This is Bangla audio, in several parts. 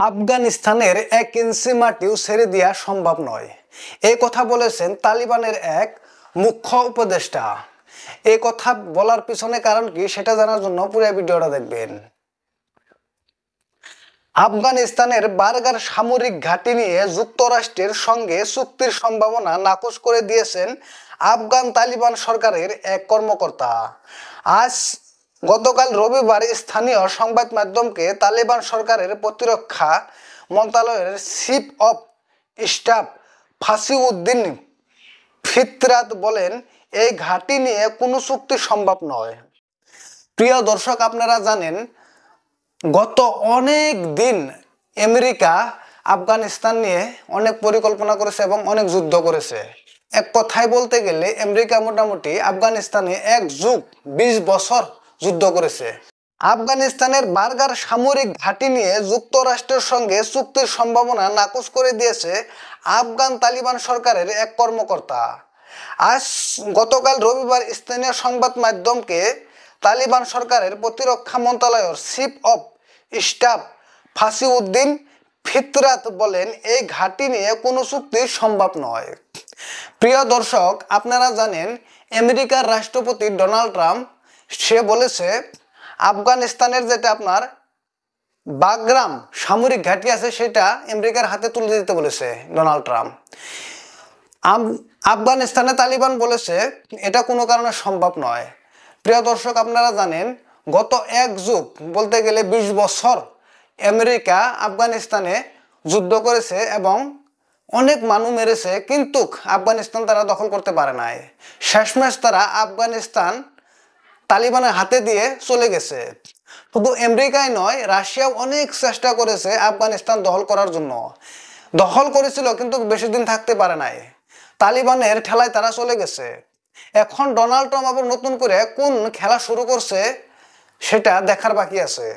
আফগানিস্তানের 1 ইঞ্চি মাটিও ছেড়ে দেওয়া সম্ভব নয়, এই কথা বলেছেন তালিবানের এক মুখ্য উপদেষ্টা। এই কথা বলার পিছনে কারণ কি সেটা জানার জন্য পুরো ভিডিওটা দেখবেন। আফগানিস্তানের বার্গার সামরিক ঘাঁটি নিয়ে যুক্তরাষ্ট্রের সঙ্গে চুক্তির সম্ভাবনা নাকচ করে দিয়েছেন আফগান তালিবান সরকারের এক কর্মকর্তা। গতকাল রবিবার স্থানীয় সংবাদ মাধ্যমকে তালিবান সরকারের প্রতিরক্ষা মন্ত্রণালয়ের চিফ অব স্টাফ ফাসিউদ্দিন ফিতরাত বলেন, এই ঘাঁটি নিয়ে কোনো চুক্তি সম্ভব নয়। প্রিয় দর্শক, আপনারা জানেন গত অনেক দিন আমেরিকা আফগানিস্তান নিয়ে অনেক পরিকল্পনা করেছে এবং অনেক যুদ্ধ করেছে। এক কথায় বলতে গেলে আমেরিকা মোটামুটি আফগানিস্তানে 1 যুগ 20 বছর যুদ্ধ করেছে। আফগানিস্তানের বার্গার সামরিক ঘাঁটি নিয়ে যুক্তরাষ্ট্রের সঙ্গে চুক্তির সম্ভাবনা নাকচ করে দিয়েছে আফগান তালিবান সরকারের এক কর্মকর্তা। গতকাল রবিবার স্থানীয় সংবাদ মাধ্যমকে তালিবান সরকারের প্রতিরক্ষা মন্ত্রণালয়ের চিফ অব স্টাফ ফাসিউদ্দিন ফিতরাত বলেন, এই ঘাঁটি নিয়ে কোনো চুক্তি সম্ভব নয়। প্রিয় দর্শক, আপনারা জানেন আমেরিকার রাষ্ট্রপতি ডোনাল্ড ট্রাম্প সে বলেছে আফগানিস্তানের যেটা আপনার বাগরাম সামরিক ঘাঁটি আছে সেটা আমেরিকার হাতে তুলে দিতে বলেছে ডোনাল্ড ট্রাম্প। আফগানিস্তানে তালিবান বলেছে এটা কোনো কারণে সম্ভব নয়। প্রিয় দর্শক, আপনারা জানেন গত 1 যুগ বলতে গেলে 20 বছর আমেরিকা আফগানিস্তানে যুদ্ধ করেছে এবং অনেক মানুষ মেরেছে, কিন্তু আফগানিস্তান তারা দখল করতে পারে নাই। শেষমেশ তারা আফগানিস্তান তালিবানের হাতে দিয়ে চলে গেছে। শুধু আমেরিকাই নয়, রাশিয়াও অনেক চেষ্টা করেছে আফগানিস্তান দখল করার জন্য। দখল করেছিল কিন্তু বেশি দিন থাকতে পারে নাই, তালিবানের ঠেলায় তারা চলে গেছে। এখন ডোনাল্ড ট্রাম্প আবার নতুন করে কোন খেলা শুরু করছে সেটা দেখার বাকি আছে।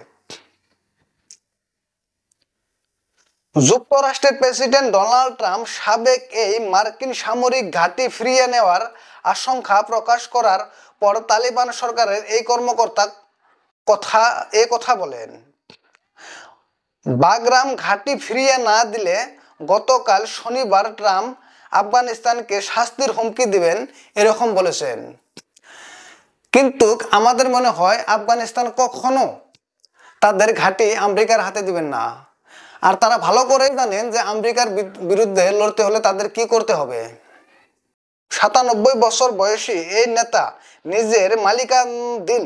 যুক্তরাষ্ট্রের প্রেসিডেন্ট ডোনাল্ড ট্রাম্প সাবেক এই মার্কিন সামরিক ঘাঁটি ফিরিয়ে নেওয়ার আশঙ্কা প্রকাশ করার পর তালিবান সরকারের এই কর্মকর্তা কথা বলেন। বাগরাম ঘাঁটি ফিরিয়ে না দিলে গতকাল শনিবার ট্রাম্প আফগানিস্তানকে শাস্তির হুমকি দিবেন এরকম বলেছেন। কিন্তু আমাদের মনে হয় আফগানিস্তান কখনো তাদের ঘাঁটি আমেরিকার হাতে দিবেন না। আর তারা ভালো করেই জানেন যে আমেরিকার বিরুদ্ধে লড়তে হলে তাদের কি করতে হবে। 97 বছর বয়সী এই নেতা নিজের মালিকানাধীন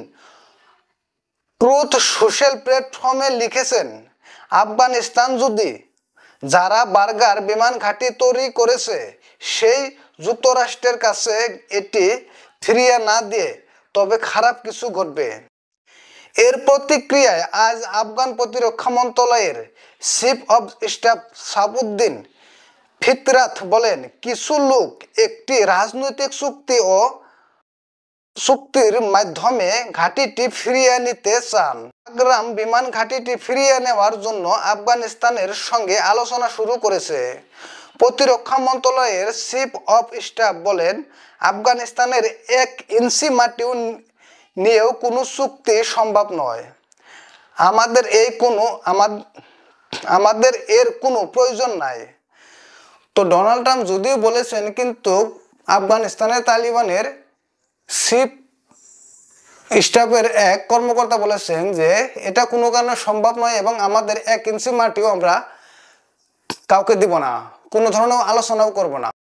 ট্রুথ সোশ্যাল প্ল্যাটফর্মে লিখেছেন, আফগানিস্তান যদি যারা বার্গার বিমান ঘাঁটি তৈরি করেছে সেই যুক্তরাষ্ট্রের কাছে এটি ফিরিয়ে না দিয়ে তবে খারাপ কিছু ঘটবে। এর প্রতিক্রিয়ায় আজ আফগান প্রতিরক্ষা মন্ত্রণালয়ের চিফ অব স্টাফ সাবুদ্দিন ফিতরাত বলেন, কিছু লোক একটি রাজনৈতিক চুক্তির মাধ্যমে ঘাঁটিটি ফিরিয়ে নিতে চান। বাগরাম বিমান ঘাঁটিটি ফিরিয়ে নেওয়ার জন্য আফগানিস্তানের সঙ্গে আলোচনা শুরু করেছে। প্রতিরক্ষা মন্ত্রণালয়ের চিফ অব স্টাফ বলেন, আফগানিস্তানের 1 ইঞ্চি মাটিও নিয়েও কোনো চুক্তি সম্ভব নয়। আমাদের এর কোনো প্রয়োজন নাই। তো ডোনাল্ড ট্রাম্প যদিও বলেছেন, কিন্তু আফগানিস্তানের তালিবানের চিফ স্টাফের এক কর্মকর্তা বলেছেন যে এটা কোনো কারণে সম্ভব নয় এবং আমাদের 1 ইঞ্চি মাটিও আমরা কাউকে দিব না, কোনো ধরনের আলোচনাও করব না।